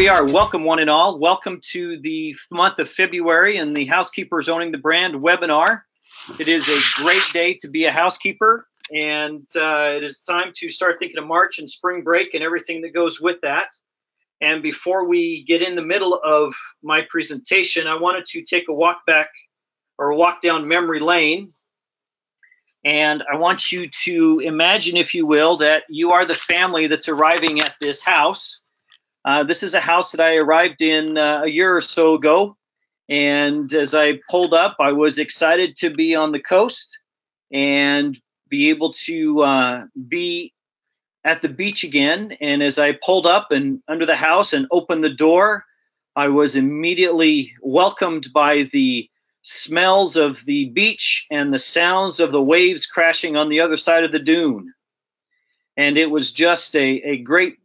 we are. Welcome, one and all. Welcome to the month of February and the Housekeepers Owning the Brand webinar. It is a great day to be a housekeeper, and it is time to start thinking of March and spring break and everything that goes with that. And before we get in the middle of my presentation, I wanted to take a walk back or a walk down memory lane. And I want you to imagine, if you will, that you are the family that's arriving at this house. This is a house that I arrived in a year or so ago. And as I pulled up, I was excited to be on the coast and be able to be at the beach again. And as I pulled up and under the house and opened the door, I was immediately welcomed by the smells of the beach and the sounds of the waves crashing on the other side of the dune. And it was just a great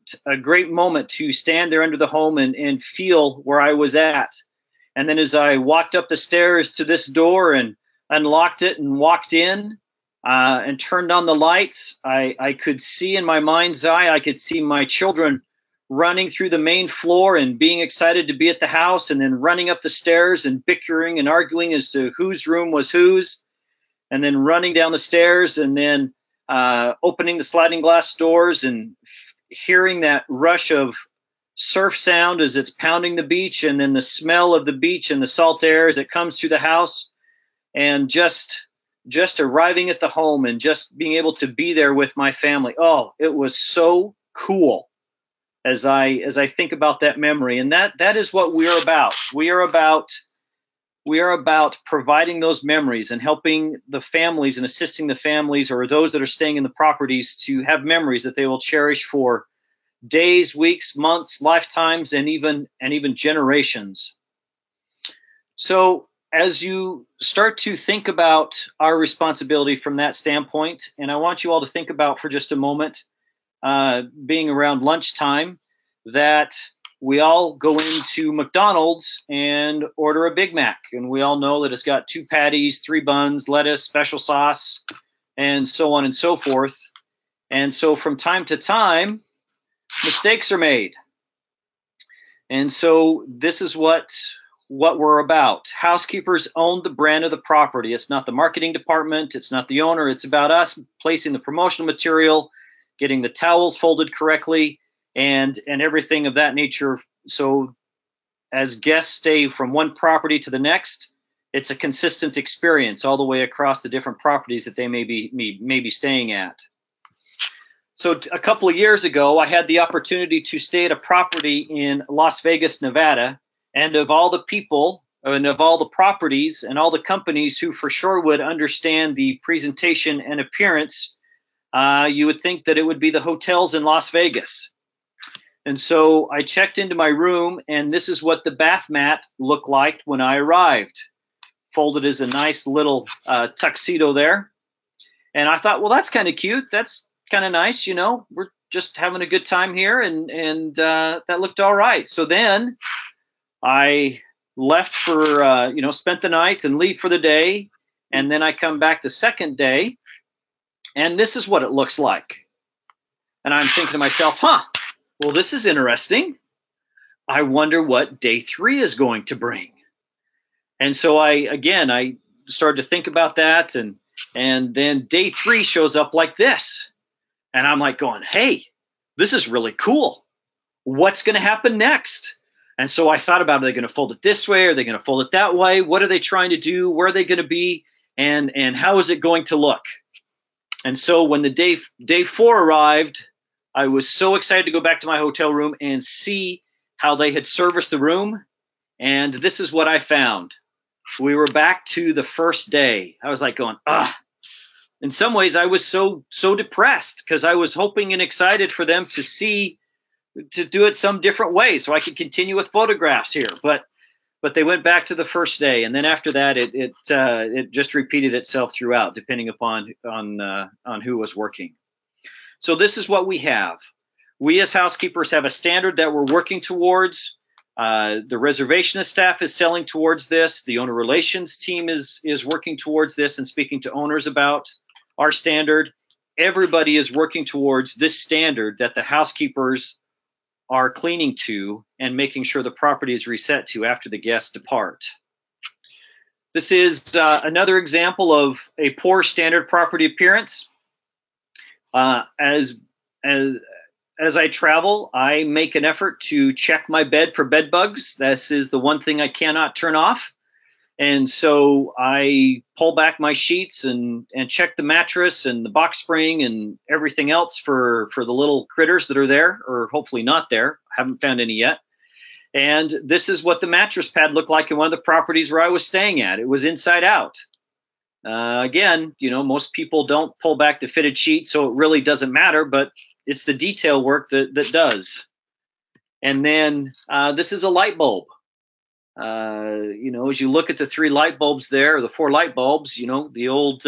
moment to stand there under the home and feel where I was at. And then as I walked up the stairs to this door and unlocked it and walked in and turned on the lights, I could see in my mind's eye, I could see my children running through the main floor and being excited to be at the house, and then running up the stairs and bickering and arguing as to whose room was whose, and then running down the stairs and then opening the sliding glass doors and hearing that rush of surf sound as it's pounding the beach, and then the smell of the beach and the salt air as it comes through the house, and just arriving at the home and just being able to be there with my family. Oh, it was so cool as I think about that memory. And that is what we're about. We are about providing those memories and helping the families and assisting the families or those that are staying in the properties to have memories that they will cherish for days, weeks, months, lifetimes, and even generations. So as you start to think about our responsibility from that standpoint, and I want you all to think about for just a moment, being around lunchtime, that we all go into McDonald's and order a Big Mac. And we all know that it's got 2 patties, 3 buns, lettuce, special sauce, and so on and so forth. And so from time to time, mistakes are made. And so this is what we're about. Housekeepers own the brand of the property. It's not the marketing department. It's not the owner. It's about us placing the promotional material, getting the towels folded correctly, and everything of that nature. So as guests stay from one property to the next, it's a consistent experience all the way across the different properties that they may be staying at. So a couple of years ago, I had the opportunity to stay at a property in Las Vegas, Nevada, and of all the people and of all the properties and all the companies who for sure would understand the presentation and appearance, you would think that it would be the hotels in Las Vegas. And so I checked into my room, and this is what the bath mat looked like when I arrived, folded as a nice little tuxedo there. And I thought, well, that's kind of cute. That's kind of nice. You know, we're just having a good time here. And that looked all right. So then I left for, spent the night and leave for the day. And then I come back the second day, and this is what it looks like. And I'm thinking to myself, well, this is interesting. I wonder what day 3 is going to bring. And so I started to think about that. And then day 3 shows up like this. And I'm like going, hey, this is really cool. What's going to happen next? And so I thought about, are they going to fold it this way? Are they going to fold it that way? What are they trying to do? Where are they going to be? And how is it going to look? And so when the day 4 arrived, I was so excited to go back to my hotel room and see how they had serviced the room. And this is what I found. We were back to the first day. I was like going, In some ways, I was so depressed because I was hoping and excited for them to do it some different way so I could continue with photographs here. But they went back to the first day, and then after that, it just repeated itself throughout, depending upon who was working. So this is what we have. We as housekeepers have a standard that we're working towards. The reservationist staff is selling towards this. The owner relations team is working towards this and speaking to owners about our standard. Everybody is working towards this standard that the housekeepers are cleaning to and making sure the property is reset to after the guests depart. This is another example of a poor standard property appearance. As I travel, I make an effort to check my bed for bed bugs. This is the one thing I cannot turn off. And so I pull back my sheets and check the mattress and the box spring and everything else for the little critters that are there, or hopefully not there. I haven't found any yet. And this is what the mattress pad looked like in one of the properties where I was staying at. It was inside out. Again, most people don't pull back the fitted sheet, so it really doesn't matter, but it's the detail work that does. And then this is a light bulb. As you look at the 3 light bulbs there, or the 4 light bulbs, the old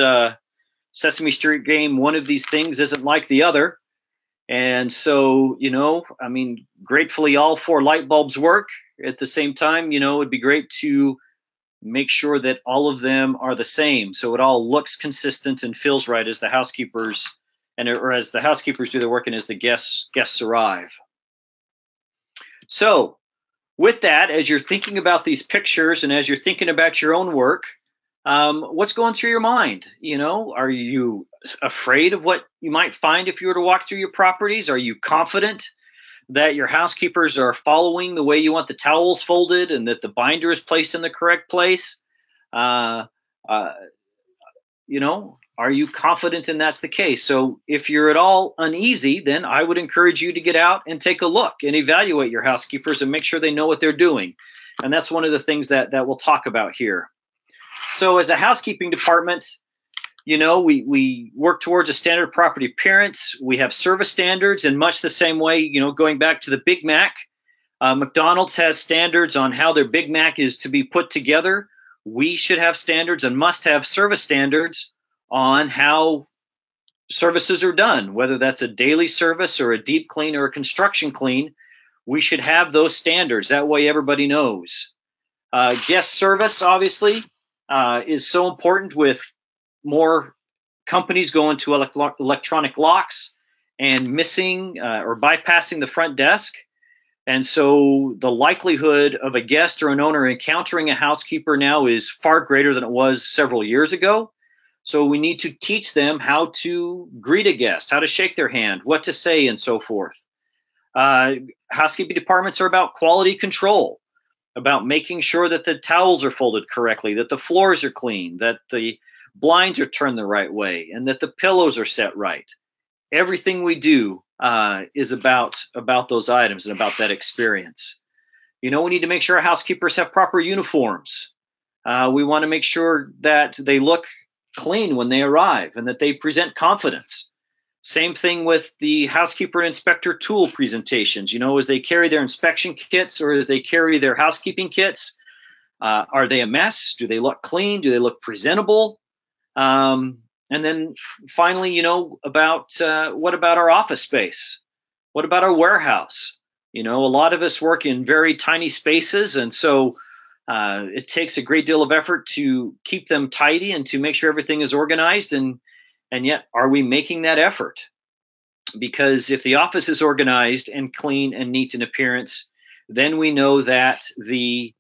Sesame Street game, one of these things isn't like the other. And so, gratefully all 4 light bulbs work. At the same time, it'd be great to make sure that all of them are the same, so it all looks consistent and feels right as the housekeepers as the housekeepers do their work and as the guests arrive. So with that, as you're thinking about these pictures and as you're thinking about your own work, what's going through your mind? Are you afraid of what you might find if you were to walk through your properties? Are you confident that your housekeepers are following the way you want the towels folded and that the binder is placed in the correct place? Are you confident in that's the case? So if you're at all uneasy, then I would encourage you to get out and take a look and evaluate your housekeepers and make sure they know what they're doing. And that's one of the things that we'll talk about here. So as a housekeeping department, we work towards a standard property appearance. We have service standards in much the same way, going back to the Big Mac. McDonald's has standards on how their Big Mac is to be put together. We should have standards and must have service standards on how services are done, whether that's a daily service or a deep clean or a construction clean. We should have those standards. That way everybody knows. Guest service, obviously, is so important with more companies going to electronic locks and missing or bypassing the front desk. And so the likelihood of a guest or an owner encountering a housekeeper now is far greater than it was several years ago. So we need to teach them how to greet a guest, how to shake their hand, what to say, and so forth. Housekeeping departments are about quality control, about making sure that the towels are folded correctly, that the floors are clean, that the blinds are turned the right way, and that the pillows are set right. Everything we do is about those items and about that experience. We need to make sure our housekeepers have proper uniforms. We want to make sure that they look clean when they arrive and that they present confidence. Same thing with the housekeeper and inspector tool presentations. As they carry their inspection kits or as they carry their housekeeping kits, are they a mess? Do they look clean? Do they look presentable? And then finally, what about our office space? What about our warehouse? A lot of us work in very tiny spaces, and so it takes a great deal of effort to keep them tidy and to make sure everything is organized. And yet, are we making that effort? Because if the office is organized and clean and neat in appearance, then we know that the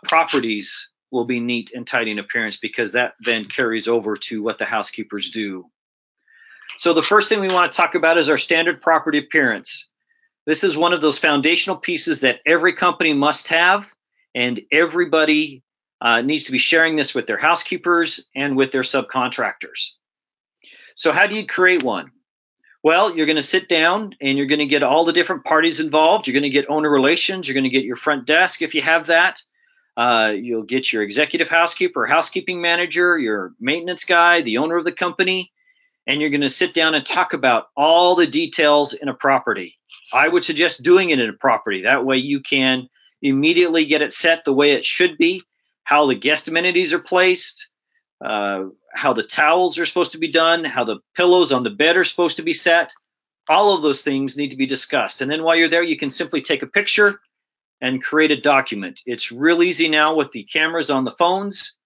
properties will be neat and tidy in appearance, because that then carries over to what the housekeepers do. So the first thing we want to talk about is our standard property appearance. This is one of those foundational pieces that every company must have, and everybody needs to be sharing this with their housekeepers and with their subcontractors. So how do you create one? Well, you're going to sit down and you're going to get all the different parties involved. You're going to get owner relations. You're going to get your front desk if you have that. You'll get your executive housekeeper, housekeeping manager, your maintenance guy, the owner of the company, and you're going to sit down and talk about all the details in a property. I would suggest doing it in a property. That way you can immediately get it set the way it should be, how the guest amenities are placed, how the towels are supposed to be done, how the pillows on the bed are supposed to be set. All of those things need to be discussed. And then while you're there, you can simply take a picture and create a document. It's real easy now with the cameras on the phones,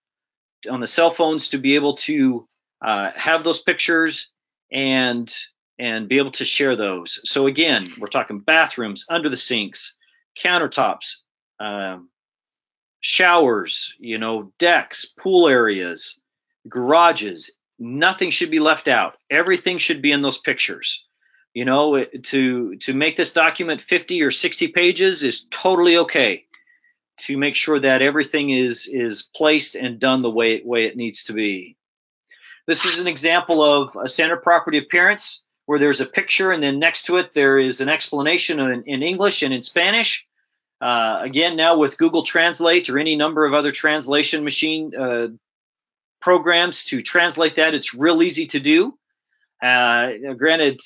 on the cell phones, to be able to have those pictures and and be able to share those. So again, we're talking bathrooms, under the sinks, countertops, showers, decks, pool areas, garages. Nothing should be left out. Everything should be in those pictures. To make this document 50 or 60 pages is totally okay. To make sure that everything is placed and done the way it needs to be. This is an example of a standard property appearance where there's a picture and then next to it there is an explanation in English and in Spanish. Again, now with Google Translate or any number of other translation machine programs to translate that, it's real easy to do. Granted,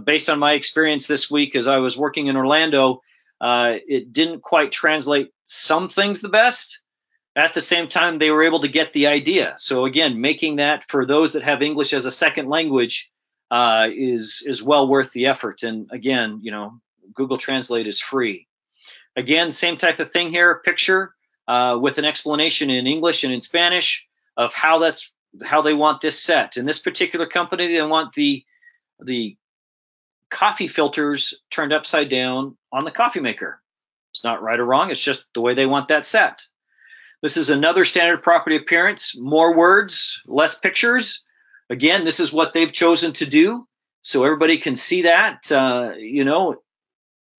based on my experience this week as I was working in Orlando, it didn't quite translate some things the best. At the same time, they were able to get the idea. So again, making that for those that have English as a second language is well worth the effort. And again, Google Translate is free. Again, same type of thing here, picture with an explanation in English and in Spanish of how they want this set. In this particular company, they want the coffee filters turned upside down on the coffee maker. It's not right or wrong. It's just the way they want that set. This is another standard property appearance, more words, less pictures. Again, this is what they've chosen to do. So everybody can see that.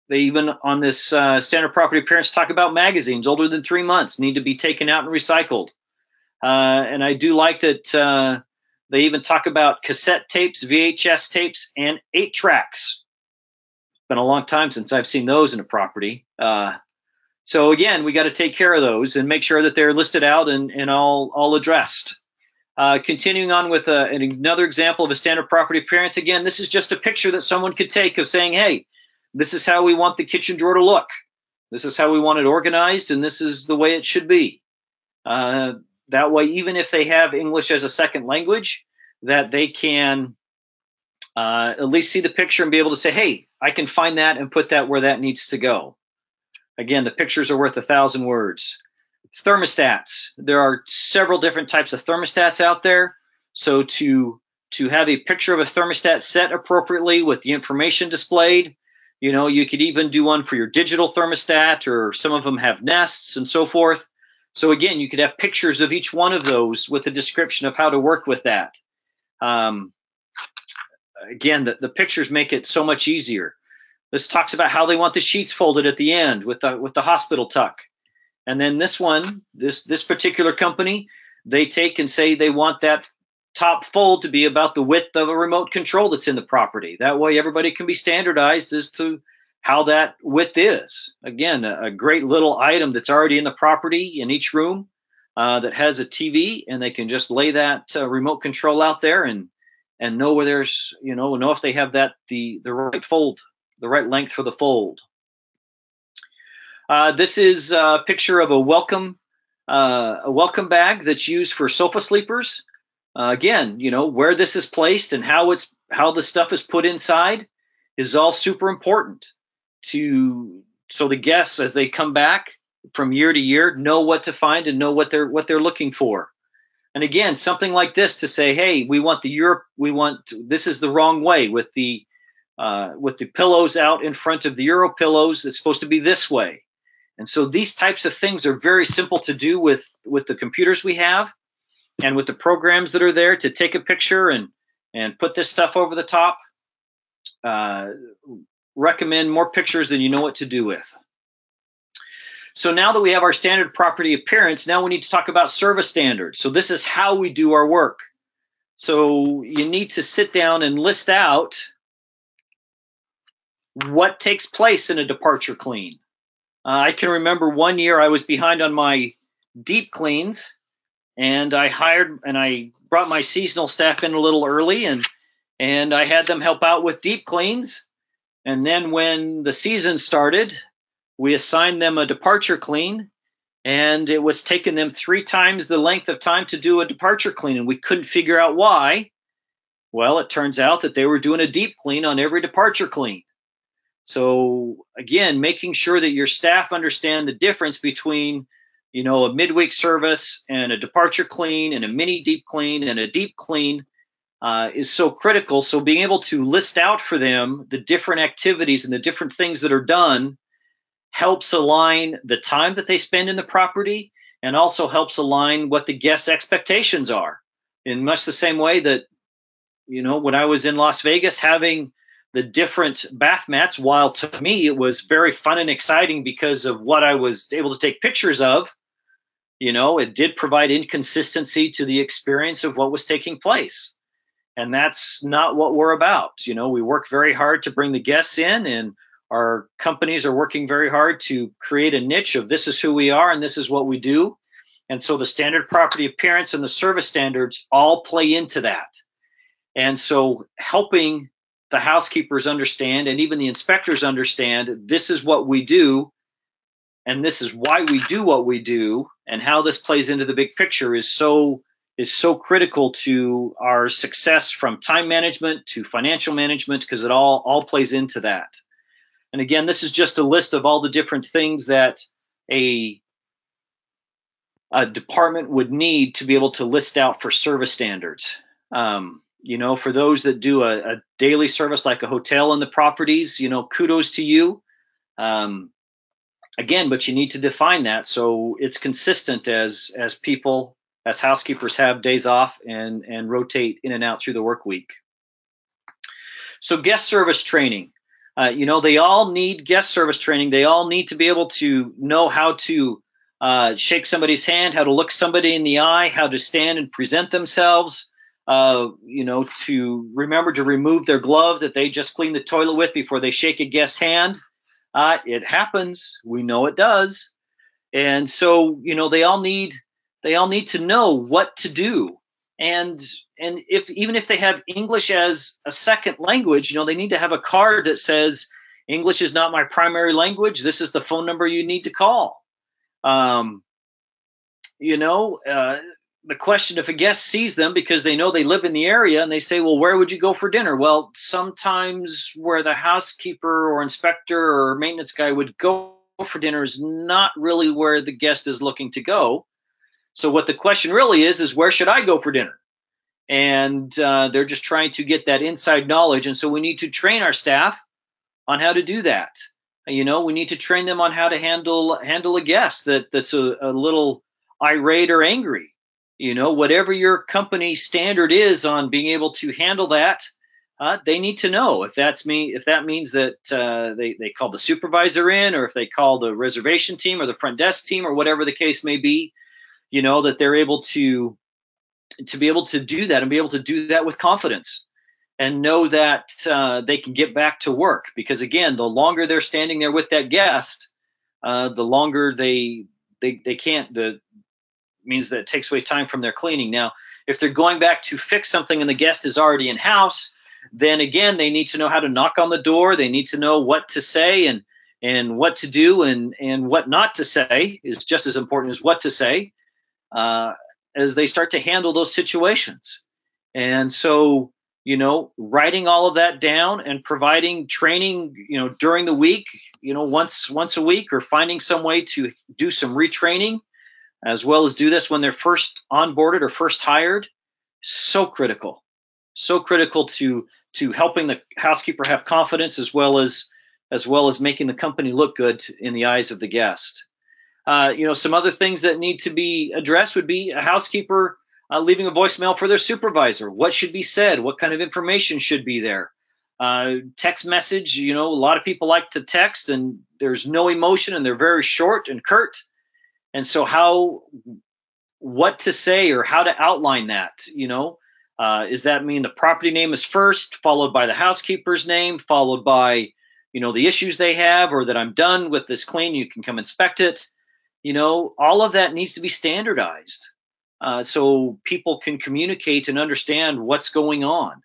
They even on this standard property appearance talk about magazines older than 3 months need to be taken out and recycled. And I do like that they even talk about cassette tapes, VHS tapes, and 8-tracks. It's been a long time since I've seen those in a property. So again, we got to take care of those and make sure that they're listed out and all addressed. Continuing on with another example of a standard property appearance. Again, this is just a picture that someone could take of saying, hey, this is how we want the kitchen drawer to look. This is how we want it organized, and this is the way it should be. That way, even if they have English as a second language, that they can at least see the picture and be able to say, hey, I can find that and put that where that needs to go. Again, the pictures are worth 1,000 words. Thermostats. There are several different types of thermostats out there. So to have a picture of a thermostat set appropriately with the information displayed, you could even do one for your digital thermostat, or some of them have nests and so forth. So again, you could have pictures of each one of those with a description of how to work with that. Again, the pictures make it so much easier. This talks about how they want the sheets folded at the end with the hospital tuck. And then this one, this particular company, they take and say they want that top fold to be about the width of a remote control that's in the property. That way everybody can be standardized as to how that width is. Again, a great little item that's already in the property in each room that has a TV, and they can just lay that remote control out there and know where there's, know if they have that the right fold, the right length for the fold. This is a picture of a welcome bag that's used for sofa sleepers. Again, where this is placed and how the stuff is put inside is all super important so the guests, as they come back from year to year, know what to find and know what they're looking for. And again, something like this to say, hey, this is the wrong way with the pillows out in front of the Euro pillows. It's supposed to be this way. And so these types of things are very simple to do with the computers we have and with the programs that are there to take a picture and put this stuff over the top. Recommend more pictures than you know what to do with. So now that we have our standard property appearance, now we need to talk about service standards. So this is how we do our work. So you need to sit down and list out what takes place in a departure clean. I can remember one year I was behind on my deep cleans, and I brought my seasonal staff in a little early, and I had them help out with deep cleans. And then when the season started, we assigned them a departure clean, and it was taking them 3 times the length of time to do a departure clean, and we couldn't figure out why. Well, it turns out that they were doing a deep clean on every departure clean. So again, making sure that your staff understand the difference between, a midweek service and a departure clean and a mini deep clean and a deep clean. is so critical. So being able to list out for them the different activities and the different things that are done helps align the time that they spend in the property, and also helps align what the guest expectations are. In much the same way that, when I was in Las Vegas, having the different bath mats, while to me it was very fun and exciting because of what I was able to take pictures of, it did provide inconsistency to the experience of what was taking place. And that's not what we're about. We work very hard to bring the guests in, and our companies are working very hard to create a niche of this is who we are and this is what we do. And so the standard property appearance and the service standards all play into that. And so helping the housekeepers understand, and even the inspectors understand, this is what we do and this is why we do what we do, and how this plays into the big picture is so critical to our success, from time management to financial management, because it all plays into that. And again, this is just a list of all the different things that a department would need to be able to list out for service standards. For those that do a daily service like a hotel in the properties, kudos to you. Again, but you need to define that so it's consistent as people, as housekeepers, have days off and rotate in and out through the work week. So guest service training. They all need guest service training. They all need to be able to know how to shake somebody's hand, how to look somebody in the eye, how to stand and present themselves, to remember to remove their glove that they just cleaned the toilet with before they shake a guest's hand. It happens. We know it does. And so, they all need to know what to do. And even if they have English as a second language, they need to have a card that says, English is not my primary language. This is the phone number you need to call. The question, if a guest sees them because they know they live in the area and they say, well, where would you go for dinner? Well, sometimes where the housekeeper or inspector or maintenance guy would go for dinner is not really where the guest is looking to go. So what the question really is where should I go for dinner? And they're just trying to get that inside knowledge. And so we need to train our staff on how to do that. We need to train them on how to handle a guest that's a little irate or angry. Whatever your company standard is on being able to handle that, they need to know. If that means that they call the supervisor in, or if they call the reservation team or the front desk team or whatever the case may be, that they're able to be able to do that and be able to do that with confidence and know that they can get back to work. Because again, the longer they're standing there with that guest, the longer they can't. Means that it takes away time from their cleaning. Now, if they're going back to fix something and the guest is already in house, then again, they need to know how to knock on the door. They need to know what to say and what to do and what not to say is just as important as what to say as they start to handle those situations. And so, writing all of that down and providing training, during the week, once a week, or finding some way to do some retraining, as well as do this when they're first onboarded or first hired, so critical to helping the housekeeper have confidence, as well as making the company look good in the eyes of the guest. Some other things that need to be addressed would be a housekeeper leaving a voicemail for their supervisor. What should be said? What kind of information should be there? Text message, a lot of people like to text and there's no emotion and they're very short and curt. And so what to say or how to outline that, is that mean the property name is first, followed by the housekeeper's name, followed by, the issues they have, or that I'm done with this clean, you can come inspect it. All of that needs to be standardized so people can communicate and understand what's going on.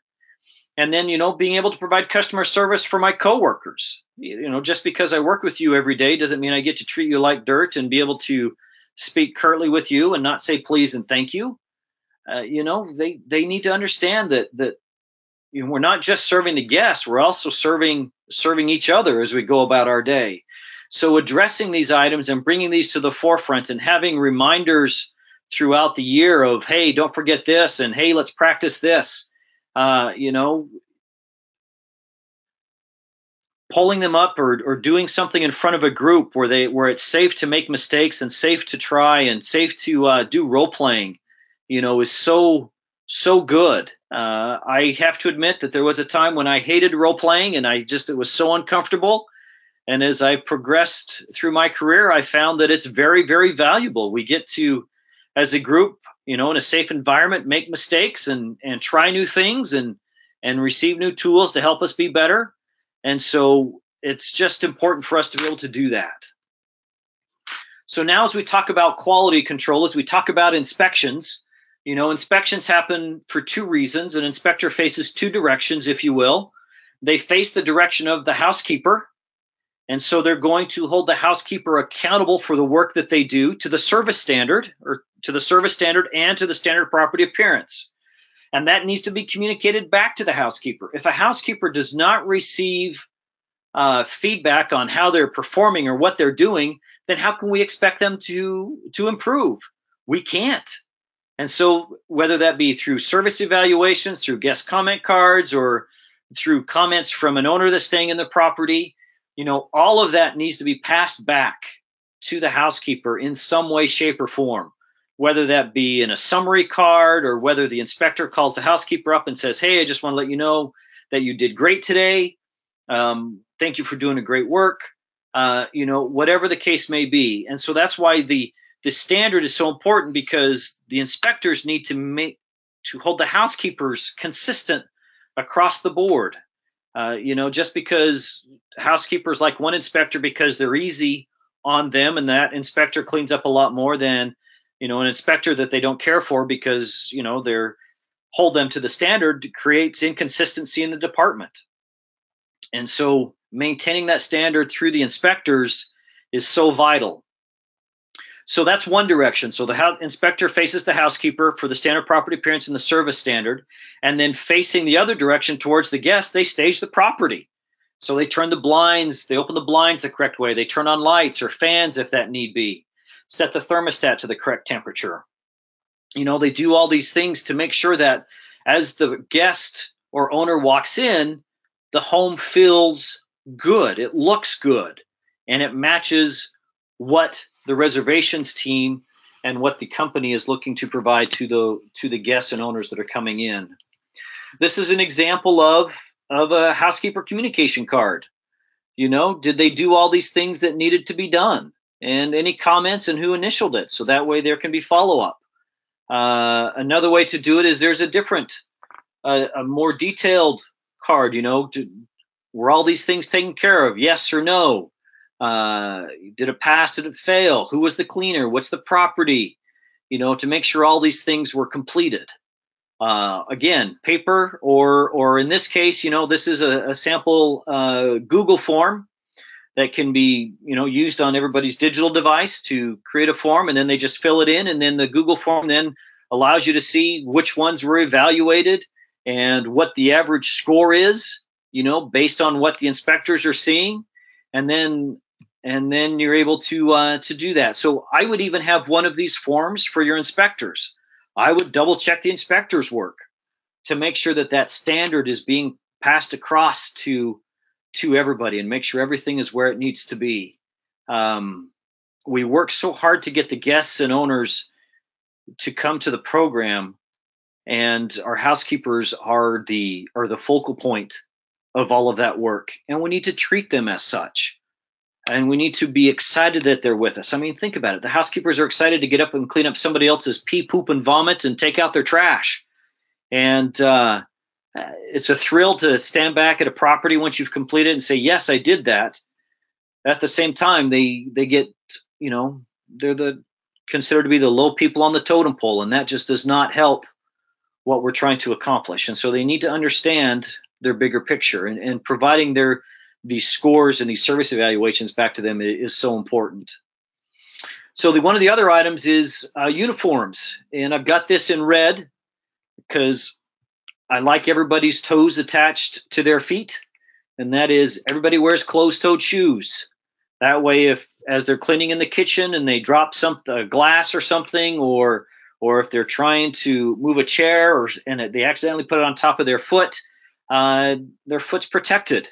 And then, being able to provide customer service for my coworkers. Just because I work with you every day doesn't mean I get to treat you like dirt and be able to speak curtly with you and not say please and thank you. They need to understand that we're not just serving the guests, we're also serving each other as we go about our day. So addressing these items and bringing these to the forefront and having reminders throughout the year of, hey, don't forget this, and hey, let's practice this. you know, pulling them up or doing something in front of a group where it's safe to make mistakes and safe to try and safe to do role playing, is so good. I have to admit that there was a time when I hated role playing and it was so uncomfortable. And as I progressed through my career, I found that it's very, very valuable. We get to, as a group, in a safe environment, make mistakes and try new things and receive new tools to help us be better. And so it's just important for us to be able to do that. So now as we talk about quality control, as we talk about inspections, inspections happen for two reasons. An inspector faces two directions, if you will. They face the direction of the housekeeper. And so they're going to hold the housekeeper accountable for the work that they do to the service standard and to the standard of property appearance. And that needs to be communicated back to the housekeeper. If a housekeeper does not receive feedback on how they're performing or what they're doing, then how can we expect them to improve? We can't. And so whether that be through service evaluations, through guest comment cards, or through comments from an owner that's staying in the property, all of that needs to be passed back to the housekeeper in some way, shape, or form, whether that be in a summary card or whether the inspector calls the housekeeper up and says, hey, I just want to let you know that you did great today. Thank you for doing a great work, whatever the case may be. And so that's why the standard is so important, because the inspectors need to hold the housekeepers consistent across the board. Just because housekeepers like one inspector because they're easy on them and that inspector cleans up a lot more than, an inspector that they don't care for because, they're hold them to the standard creates inconsistency in the department. And so maintaining that standard through the inspectors is so vital. So that's one direction. So the inspector faces the housekeeper for the standard property appearance and the service standard. And then facing the other direction towards the guest, they stage the property. So they turn the blinds, they open the blinds the correct way. They turn on lights or fans if that need be. Set the thermostat to the correct temperature. They do all these things to make sure that as the guest or owner walks in, the home feels good. It looks good. And it matches what the reservations team and what the company is looking to provide to the guests and owners that are coming in. This is an example of a housekeeper communication card. Did they do all these things that needed to be done? And any comments and who initialed it? So that way there can be follow-up. Another way to do it is there's a more detailed card, were all these things taken care of? Yes or no? Did it pass? Did it fail? Who was the cleaner? What's the property? To make sure all these things were completed. Again, paper or in this case, this is a sample Google form that can be, used on everybody's digital device to create a form, and then they just fill it in, and then the Google form then allows you to see which ones were evaluated and what the average score is, based on what the inspectors are seeing, and then you're able to do that. So I would even have one of these forms for your inspectors. I would double check the inspector's work to make sure that standard is being passed across to everybody and make sure everything is where it needs to be. We work so hard to get the guests and owners to come to the program, and our housekeepers are the focal point of all of that work. And we need to treat them as such. And we need to be excited that they're with us. I mean, think about it. The housekeepers are excited to get up and clean up somebody else's pee, poop, and vomit and take out their trash. And it's a thrill to stand back at a property once you've completed and say, yes, I did that. At the same time, they get, they're considered to be the low people on the totem pole, and that just does not help what we're trying to accomplish. And so they need to understand their bigger picture, and providing these scores and these service evaluations back to them is so important. So one of the other items is uniforms, and I've got this in red because I like everybody's toes attached to their feet, and that is everybody wears closed-toed shoes. That way, as they're cleaning in the kitchen and they drop a glass or something, or or if they're trying to move a chair and they accidentally put it on top of their foot's protected.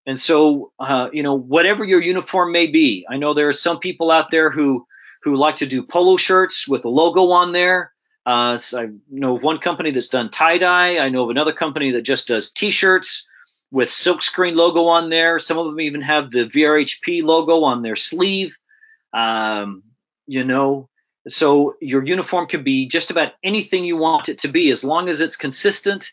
And so, whatever your uniform may be, I know there are some people out there who like to do polo shirts with a logo on there. So I know of one company that's done tie-dye. I know of another company that just does T-shirts with silkscreen logo on there. Some of them even have the VRHP logo on their sleeve. So your uniform can be just about anything you want it to be, as long as it's consistent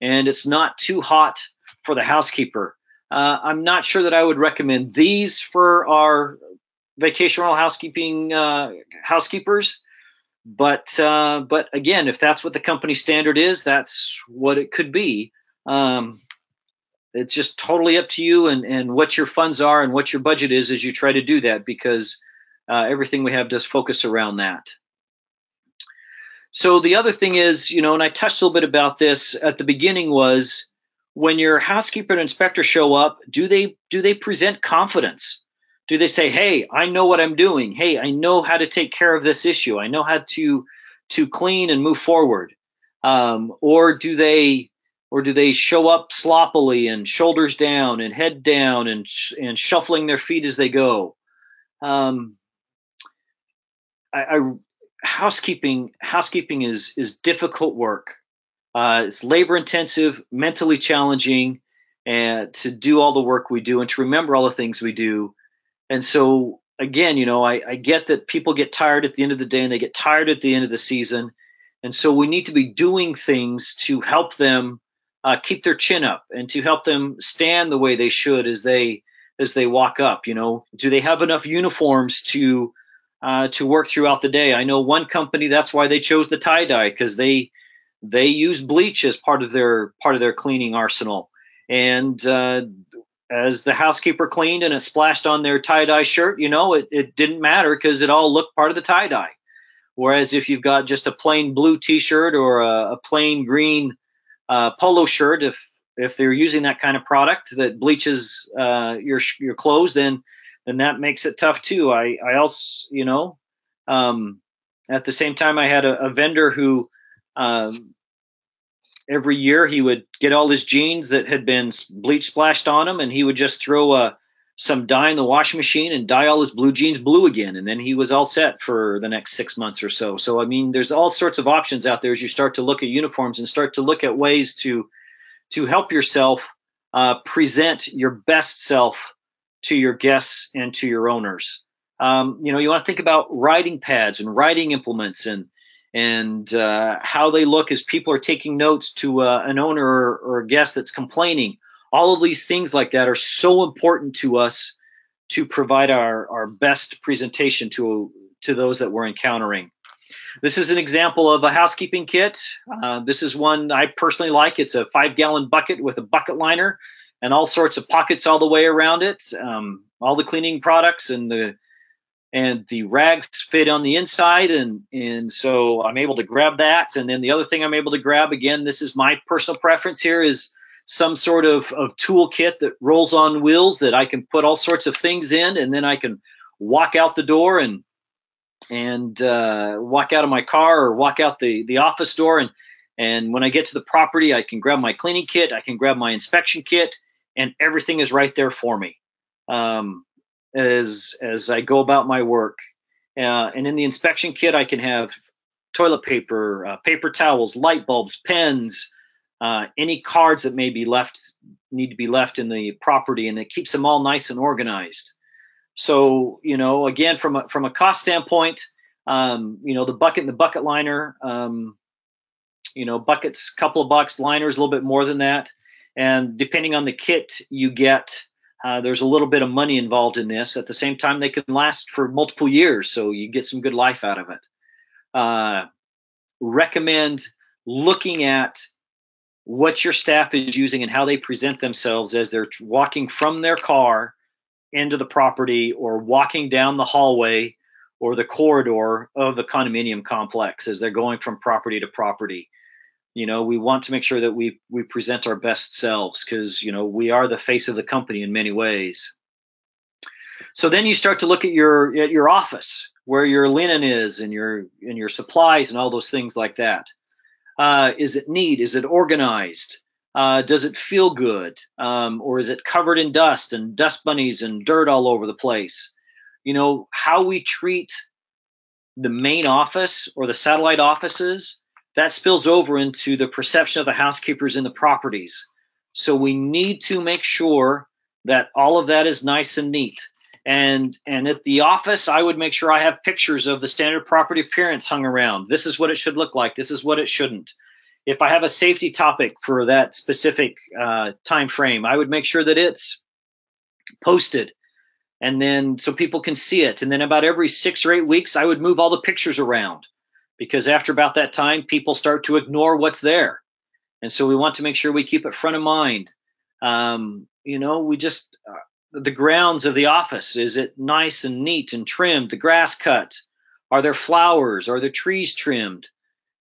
and it's not too hot for the housekeeper. I'm not sure that I would recommend these for our vacation rental housekeeping housekeepers, but again, if that's what the company standard is, that's what it could be. It's just totally up to you and what your funds are and what your budget is as you try to do that, because everything we have does focus around that. So the other thing is, and I touched a little bit about this at the beginning, was when your housekeeper and inspector show up, do they present confidence? Do they say, hey, I know what I'm doing. Hey, I know how to take care of this issue. I know how to clean and move forward. Or do they show up sloppily and shoulders down and head down and shuffling their feet as they go? Housekeeping is difficult work. It's labor intensive, mentally challenging, and to do all the work we do and to remember all the things we do. And so again, I get that people get tired at the end of the day and they get tired at the end of the season. And so we need to be doing things to help them keep their chin up and to help them stand the way they should as they walk up. Do they have enough uniforms to work throughout the day? I know one company, that's why they chose the tie-dye, because they use bleach as part of their cleaning arsenal. And as the housekeeper cleaned and it splashed on their tie-dye shirt, it didn't matter because it all looked part of the tie-dye. Whereas if you've got just a plain blue T-shirt or a plain green polo shirt, if they're using that kind of product that bleaches your clothes, then that makes it tough too. I also, at the same time, I had a vendor who every year he would get all his jeans that had been bleach splashed on them, and he would just throw some dye in the washing machine and dye all his blue jeans blue again, and then he was all set for the next 6 months or so. So I mean, there's all sorts of options out there as you start to look at uniforms and start to look at ways to help yourself present your best self to your guests and to your owners. You want to think about writing pads and writing implements and how they look as people are taking notes to an owner or a guest that's complaining. All of these things like that are so important to us to provide our best presentation to those that we're encountering. This is an example of a housekeeping kit. This is one I personally like. It's a 5-gallon bucket with a bucket liner and all sorts of pockets all the way around it. All the cleaning products and the rags fit on the inside, and so I'm able to grab that. And then the other thing I'm able to grab, again, this is my personal preference here, is some sort of tool kit that rolls on wheels that I can put all sorts of things in, and then I can walk out the door and walk out of my car or walk out the office door, and when I get to the property, I can grab my cleaning kit, I can grab my inspection kit, and everything is right there for me as I go about my work. And in the inspection kit, I can have toilet paper, paper towels, light bulbs, pens, any cards that may be need to be left in the property, and it keeps them all nice and organized. So, again, from a cost standpoint, the bucket and the bucket liner, buckets, couple of bucks, liners, a little bit more than that. And depending on the kit you get, there's a little bit of money involved in this. At the same time, they can last for multiple years, so you get some good life out of it. Recommend looking at what your staff is using and how they present themselves as they're walking from their car into the property or walking down the hallway or the corridor of the condominium complex as they're going from property to property. We want to make sure that we present our best selves, because, we are the face of the company in many ways. So then you start to look at your office. where your linen is and your supplies and all those things like that. Is it neat? Is it organized? Does it feel good? Or is it covered in dust and dust bunnies and dirt all over the place? You know, how we treat the main office or the satellite offices, that spills over into the perception of the housekeepers in the properties. So we need to make sure that all of that is nice and neat. And at the office, I would make sure I have pictures of the standard property appearance hung around. This is what it should look like. This is what it shouldn't. If I have a safety topic for that specific time frame, I would make sure that it's posted, and then so people can see it. And then about every 6 or 8 weeks, I would move all the pictures around, because after about that time, people start to ignore what's there. And so we want to make sure we keep it front of mind. You know, we just the grounds of the office, is it nice and neat and trimmed? The grass cut? Are there flowers? Are there trees trimmed?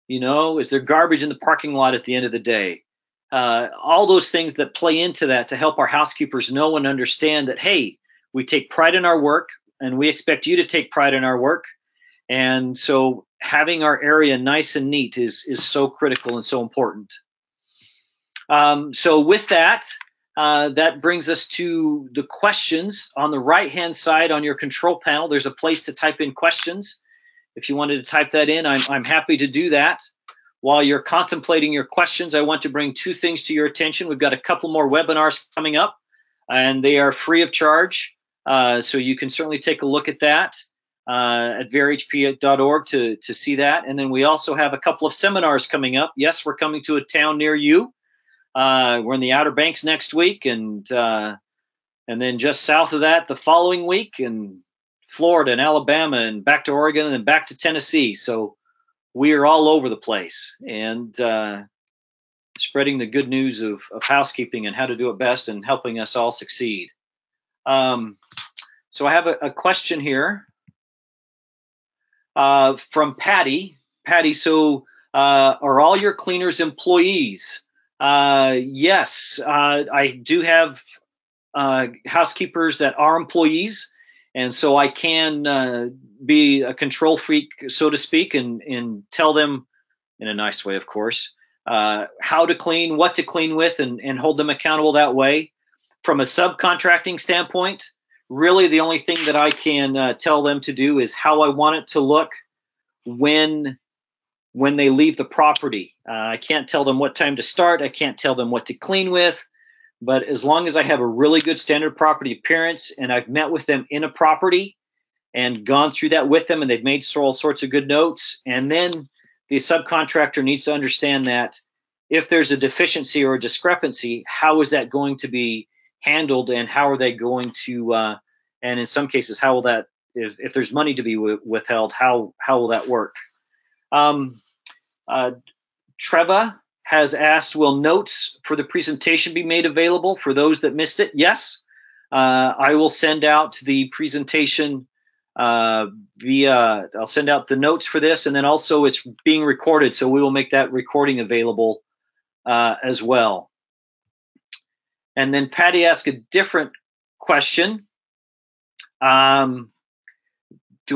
You know, is there garbage in the parking lot at the end of the day? All those things that play into that to help our housekeepers know and understand that, hey, we take pride in our work and we expect you to take pride in our work. And so having our area nice and neat is so critical and so important. So with that, that brings us to the questions. On the right-hand side on your control panel, there's a place to type in questions. If you wanted to type that in, I'm happy to do that. While you're contemplating your questions, I want to bring 2 things to your attention. We've got a couple more webinars coming up, and they are free of charge. So you can certainly take a look at that at VRHP.org to see that. And then we also have a couple of seminars coming up. Yes, we're coming to a town near you. We're in the Outer Banks next week, and then just south of that the following week, and Florida and Alabama and back to Oregon and then back to Tennessee. So we are all over the place, and spreading the good news of housekeeping and how to do it best and helping us all succeed. So I have a question here from Patty. Patty, so are all your cleaners employees? Yes, I do have housekeepers that are employees. And so I can be a control freak, so to speak, and tell them in a nice way, of course, how to clean, what to clean with, and hold them accountable that way. From a subcontracting standpoint, really the only thing that I can tell them to do is how I want it to look when they leave the property. I can't tell them what time to start. I can't tell them what to clean with. But as long as I have a really good standard property appearance and I've met with them in a property and gone through that with them, and they've made all sorts of good notes, and then the subcontractor needs to understand that if there's a deficiency or a discrepancy, how is that going to be handled, and how are they going to, and in some cases, how will that, if there's money to be withheld, how will that work? Treva has asked, will notes for the presentation be made available for those that missed it? Yes. I will send out the presentation I'll send out the notes for this, and then also it's being recorded, so we will make that recording available as well. And then Patty asked a different question. Do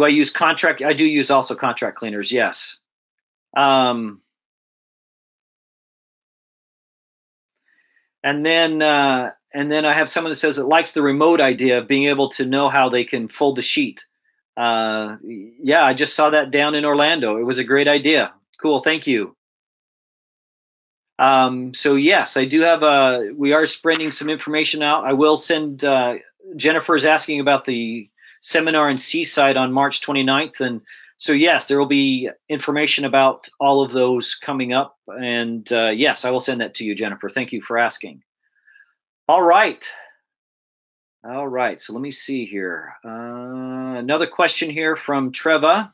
I use contract? I do use also contract cleaners, yes. And then I have someone that says it likes the remote idea of being able to know how they can fold the sheet. Yeah, I just saw that down in Orlando. It was a great idea. Cool, thank you. So yes, I do have we are spreading some information out. I will send, Jennifer is asking about the seminar in Seaside on March 29th. And so yes, there will be information about all of those coming up. And yes, I will send that to you, Jennifer. Thank you for asking. All right. All right, so let me see here. Another question here from Treva.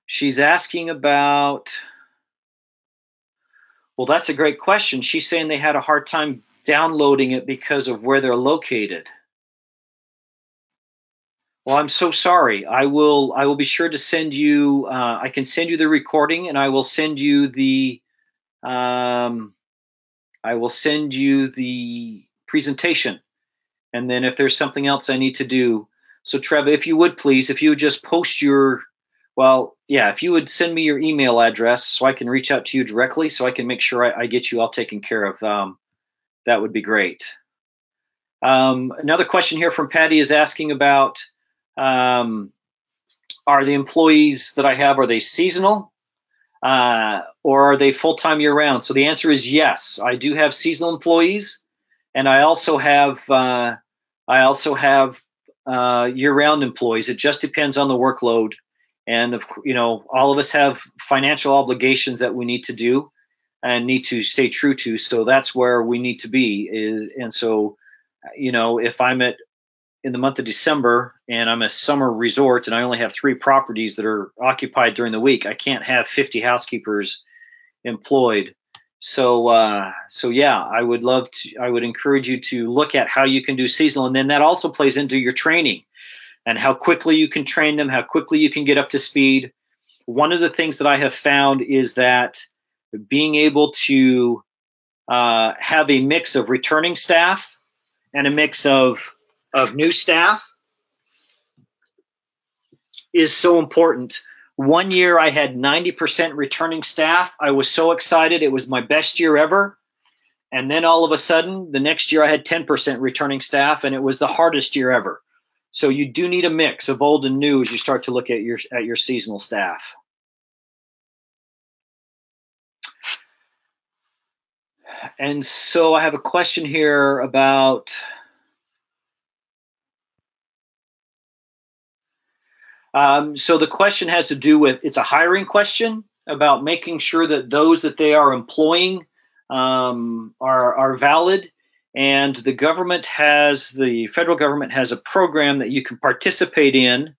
She's asking about, well, that's a great question. She's saying they had a hard time downloading it because of where they're located. Well, I'm so sorry. I will be sure to send you, I can send you the recording, and I will send you the presentation. And then if there's something else I need to do. So Trevor, if you would please, if you would just post your, well, yeah, if you would send me your email address so I can reach out to you directly so I can make sure I get you all taken care of, that would be great. Another question here from Patty is asking about, are the employees that I have, are they seasonal or are they full-time year-round? So the answer is yes. I do have seasonal employees, and I also have year-round employees. It just depends on the workload, and all of us have financial obligations that we need to do and need to stay true to. So that's where we need to be. And so, if I'm in the month of December and I'm a summer resort and I only have 3 properties that are occupied during the week, I can't have 50 housekeepers employed. So yeah, I would encourage you to look at how you can do seasonal. And then that also plays into your training and how quickly you can train them, how quickly you can get up to speed. One of the things that I have found is that being able to have a mix of returning staff and a mix of new staff is so important. One year I had 90% returning staff. I was so excited. It was my best year ever. And then all of a sudden, the next year I had 10% returning staff, and it was the hardest year ever. So you do need a mix of old and new as you start to look at your seasonal staff. And so I have a question here about so the question has to do with, it's a hiring question about making sure that those that they are employing are valid. And the federal government has a program that you can participate in.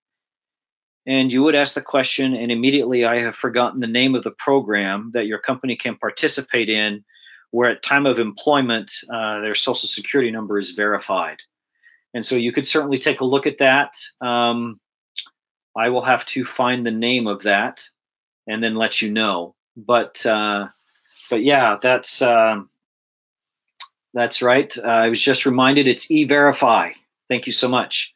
And you would ask the question, and immediately I have forgotten the name of the program that your company can participate in, where at time of employment, their social security number is verified. And so you could certainly take a look at that. I will have to find the name of that and then let you know. But yeah, that's right. I was just reminded it's E-Verify. Thank you so much.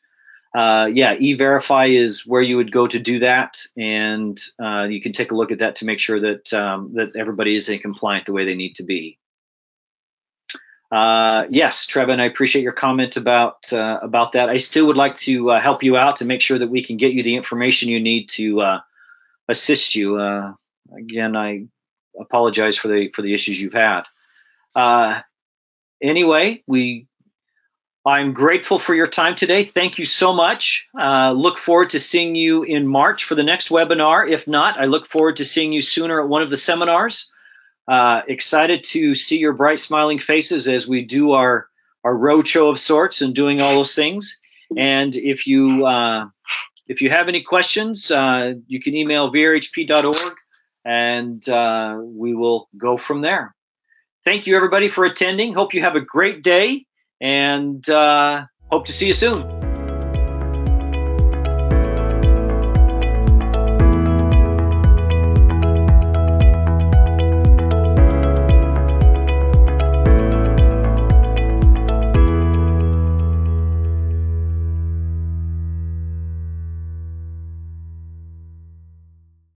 Yeah, E-Verify is where you would go to do that, and you can take a look at that to make sure that that everybody is compliant the way they need to be. Yes, Trevin, I appreciate your comment about that. I still would like to help you out to make sure that we can get you the information you need to assist you. Again, I apologize for the issues you've had. Anyway, I'm grateful for your time today. Thank you so much. Look forward to seeing you in March for the next webinar. If not, I look forward to seeing you sooner at one of the seminars. Excited to see your bright smiling faces as we do our roadshow of sorts and doing all those things. And if you have any questions, you can email vrhp.org and we will go from there. Thank you everybody for attending. Hope you have a great day, and hope to see you soon.